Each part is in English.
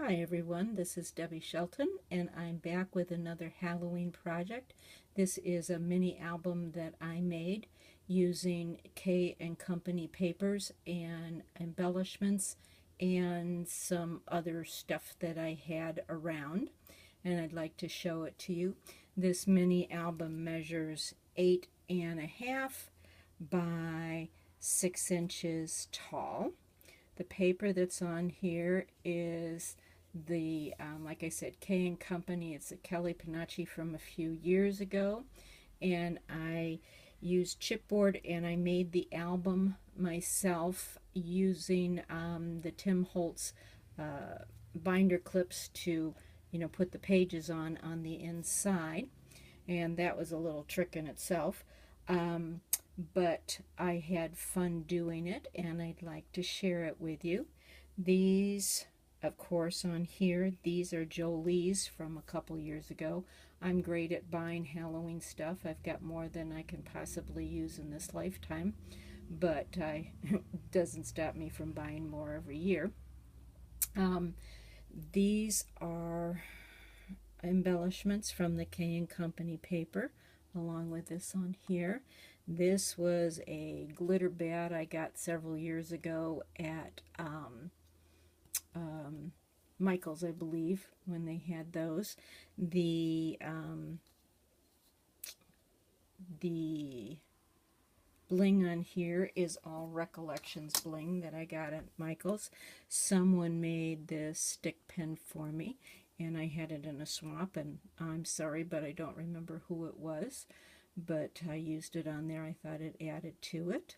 Hi everyone, this is Debbie Shelton and I'm back with another Halloween project. This is a mini album that I made using K & Company papers and embellishments and some other stuff that I had around, and I'd like to show it to you. This mini album measures 8.5 by 6 inches tall. The paper that's on here is the, like I said, K & Company. It's a Kelly Panacci from a few years ago. And I used chipboard and I made the album myself using the Tim Holtz binder clips to, put the pages on the inside. And that was a little trick in itself. But I had fun doing it and I'd like to share it with you. These, of course, on here, these are Jolie's from a couple years ago. I'm great at buying Halloween stuff. I've got more than I can possibly use in this lifetime, but it doesn't stop me from buying more every year. These are embellishments from the K & Company paper, along with this on here. This was a glitter bat I got several years ago at Michael's, I believe, when they had those. The bling on here is all Recollections bling that I got at Michael's. Someone made this stick pin for me, and I had it in a swap, and I'm sorry, but I don't remember who it was. But I used it on there. I thought it added to it.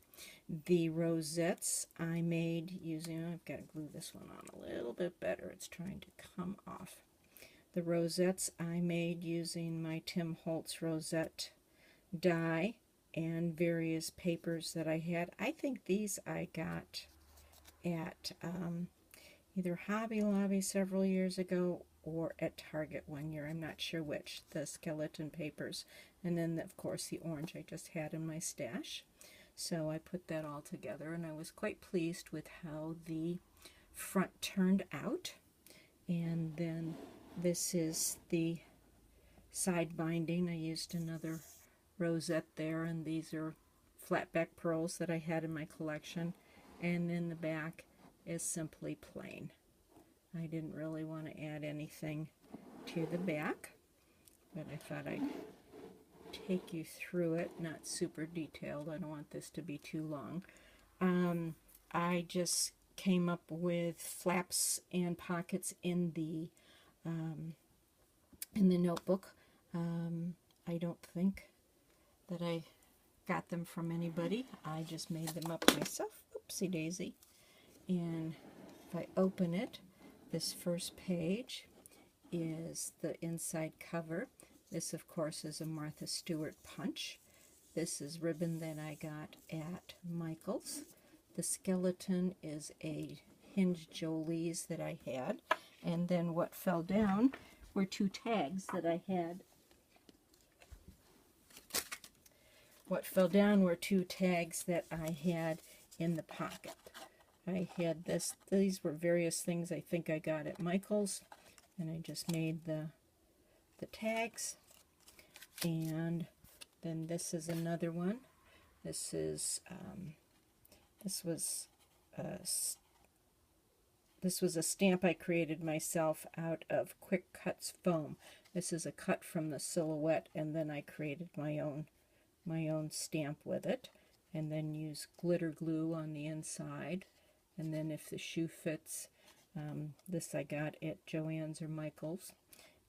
The rosettes I made using, I've got to glue this one on a little bit better. It's trying to come off. The rosettes I made using my Tim Holtz rosette die and various papers that I had. I think these I got at either Hobby Lobby several years ago or at Target one year. I'm not sure which. The skeleton papers. And then, of course, the orange I just had in my stash. So I put that all together, and I was quite pleased with how the front turned out. And then this is the side binding. I used another rosette there, and these are flat back pearls that I had in my collection. And then the back is simply plain. I didn't really want to add anything to the back, but I thought I'd take you through it. Not super detailed. I don't want this to be too long. I just came up with flaps and pockets in the notebook. I don't think that I got them from anybody. I just made them up myself. Oopsie daisy. And if I open it, this first page is the inside cover. This, of course, is a Martha Stewart punch. This is ribbon that I got at Michael's. The skeleton is a hinged Jolie's that I had. And then what fell down were two tags that I had. What fell down were two tags that I had in the pocket. I had this. These were various things I think I got at Michael's, and I just made the tags. And then this is another one. This is this was a stamp I created myself out of Quick Cuts foam. This is a cut from the silhouette, and then I created my own stamp with it, and then use glitter glue on the inside. And then if the shoe fits, this I got at Joann's or Michael's,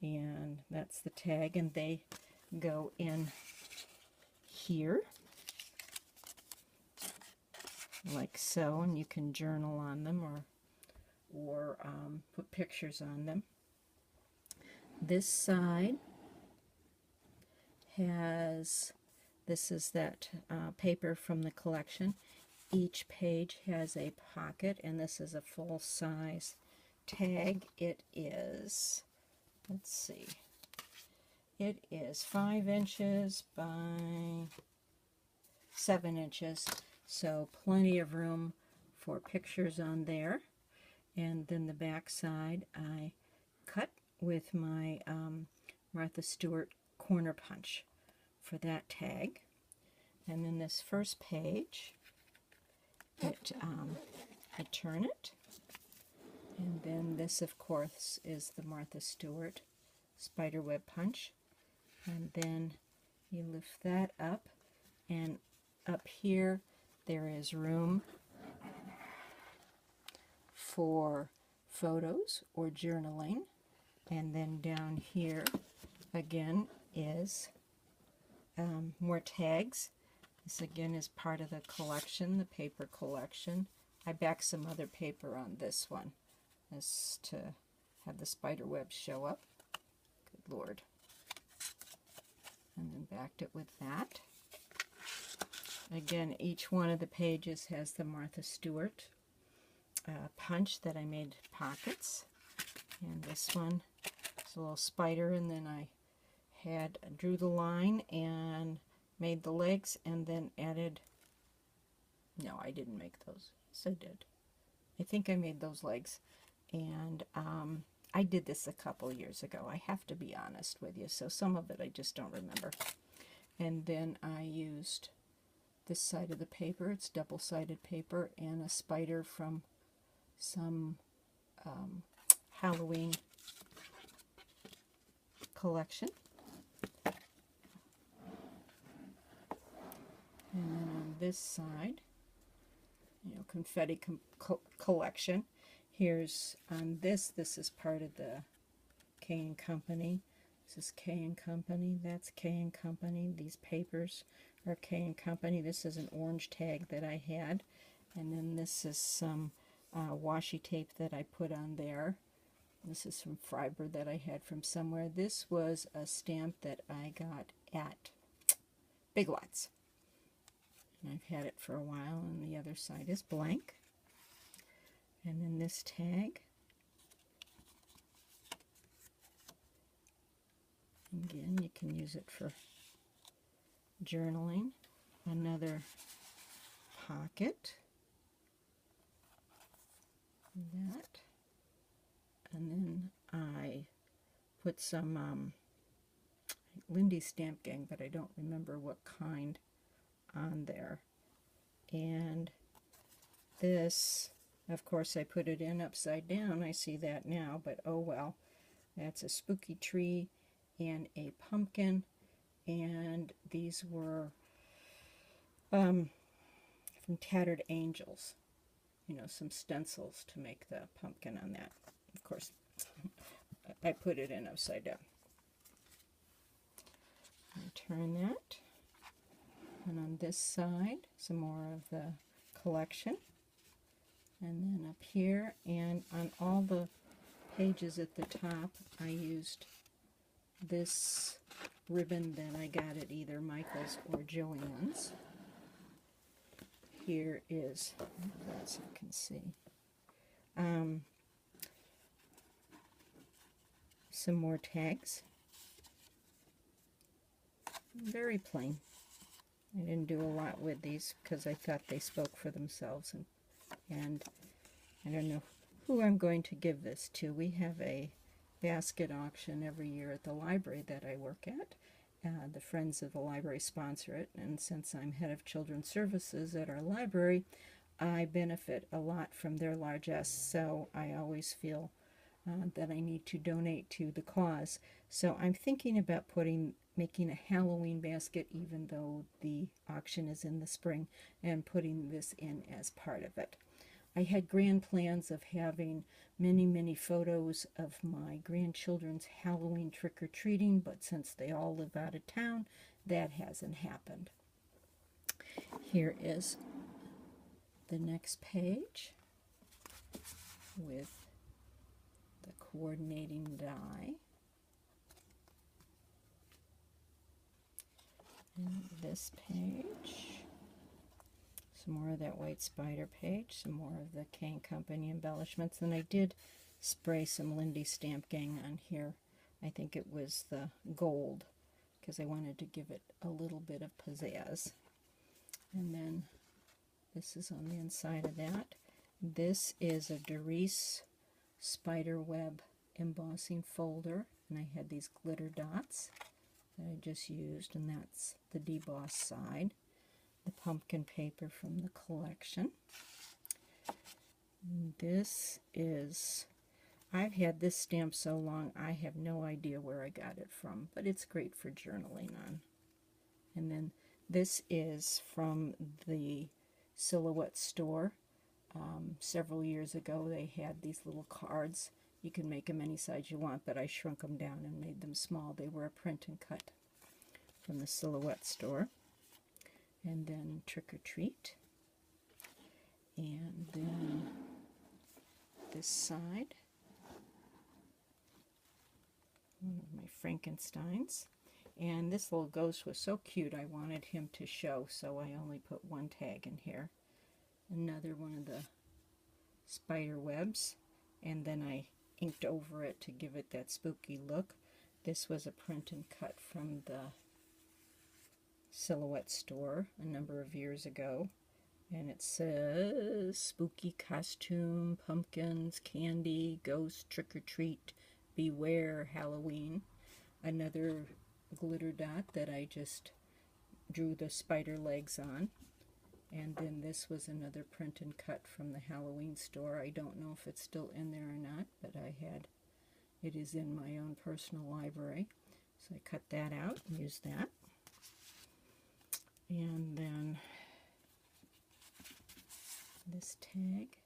and that's the tag, and they go in here like so, and you can journal on them or put pictures on them. This side has, this is that paper from the collection. Each page has a pocket, and this is a full-size tag. It is, let's see, it is 5 inches by 7 inches, so plenty of room for pictures on there. And then the back side I cut with my Martha Stewart corner punch for that tag. And then this first page, I turn it, and then this, of course, is the Martha Stewart spiderweb punch. And then you lift that up, and up here there is room for photos or journaling. And then down here again is more tags. This again is part of the collection, the paper collection. I backed some other paper on this one, this to have the spider webs show up. Good Lord. And then backed it with that. Again, each one of the pages has the Martha Stewart punch that I made pockets. And this one is a little spider, and then I drew the line and made the legs, and then added, no, I didn't make those. Yes, I did. I think I made those legs. And I did this a couple years ago. I have to be honest with you, so some of it I just don't remember. And then I used this side of the paper, it's double-sided paper, and a spider from some Halloween collection. And then on this side, confetti collection. Here's on this is part of the K & Company. This is K & Company, that's K & Company. These papers are K & Company. This is an orange tag that I had. And then this is some washi tape that I put on there. This is from Fiber that I had from somewhere. This was a stamp that I got at Big Lots. And I've had it for a while, and the other side is blank. And then this tag. Again, you can use it for journaling. Another pocket. That. And then I put some Lindy Stamp Gang, but I don't remember what kind, on there. And this, of course, I put it in upside down. I see that now, but oh well. That's a spooky tree and a pumpkin, and these were from Tattered Angels. Some stencils to make the pumpkin on that. Of course, I put it in upside down. I turn that. And on this side, some more of the collection. And then up here, and on all the pages at the top, I used this ribbon that I got at either Michael's or Joann's. Here is, as you can see, some more tags. Very plain. I didn't do a lot with these because I thought they spoke for themselves, and I don't know who I'm going to give this to. We have a basket auction every year at the library that I work at. The Friends of the Library sponsor it, and since I'm head of children's services at our library, I benefit a lot from their largesse, so I always feel that I need to donate to the cause. So I'm thinking about making a Halloween basket, even though the auction is in the spring, and putting this in as part of it. I had grand plans of having many, many photos of my grandchildren's Halloween trick-or-treating, but since they all live out of town, that hasn't happened. Here is the next page with the coordinating die. And this page. Some more of that white spider page, some more of the K & Company embellishments, and I did spray some Lindy Stamp Gang on here. I think it was the gold, because I wanted to give it a little bit of pizzazz. And then this is on the inside of that. This is a Doris spiderweb embossing folder, and I had these glitter dots that I just used, and that's the deboss side. The pumpkin paper from the collection. This is, I've had this stamp so long I have no idea where I got it from, but it's great for journaling on. And then this is from the Silhouette store. Several years ago they had these little cards. You can make them any size you want, but I shrunk them down and made them small. They were a print and cut from the Silhouette store. And then Trick or Treat. And then this side, one of my Frankensteins. And this little ghost was so cute I wanted him to show, so I only put one tag in here. Another one of the spider webs, and then I inked over it to give it that spooky look. This was a print and cut from the Silhouette store a number of years ago, and it says spooky costume, pumpkins, candy, ghost, trick or treat, beware Halloween. Another glitter dot that I just drew the spider legs on. And then this was another print and cut from the Halloween store. I don't know if it's still in there or not, but it is in my own personal library. So I cut that out and used that. And then this tag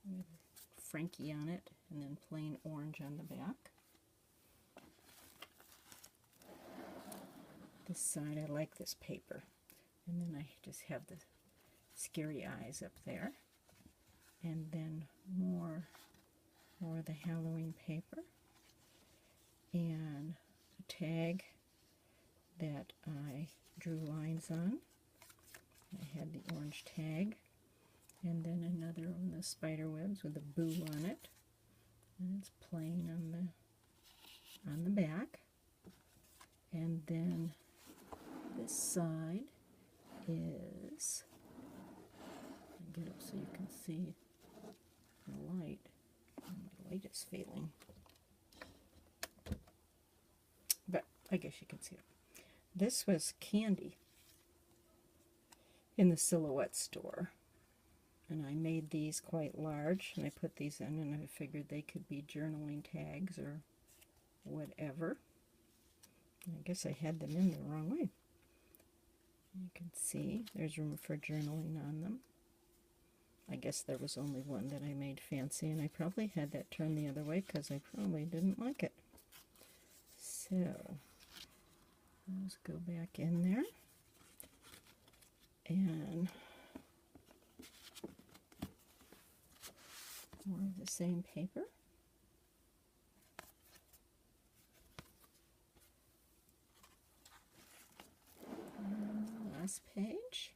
with Frankie on it, and then plain orange on the back. This side, I like this paper. And then I just have the scary eyes up there. And then more of the Halloween paper. And a tag that I drew lines on. I had the orange tag. And then another one of the spider webs with a boo on it. And it's plain on the back. And then this side is, get up so you can see the light. Oh, my light is failing, but I guess you can see it. This was candy in the Silhouette store, and I made these quite large, and I put these in, and I figured they could be journaling tags or whatever. I guess I had them in the wrong way. You can see there's room for journaling on them. I guess there was only one that I made fancy, and I probably had that turned the other way because I probably didn't like it. So let's go back in there, and more of the same paper. Last page.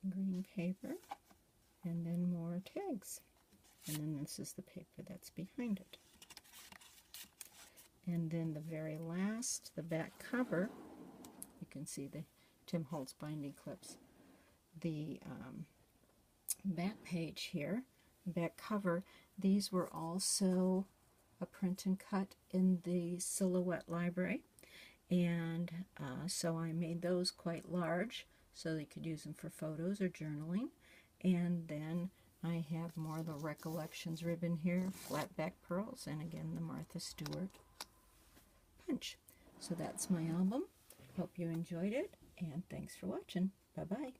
Green paper, and then more tags. And then this is the paper that's behind it. And then the very last, the back cover, you can see the Tim Holtz binding clips. The back page here, the back cover, these were also a print and cut in the Silhouette library, and so I made those quite large so they could use them for photos or journaling. And then I have more of the Recollections ribbon here, flat back pearls, and again the Martha Stewart punch. So that's my album. Hope you enjoyed it, and thanks for watching. Bye-bye.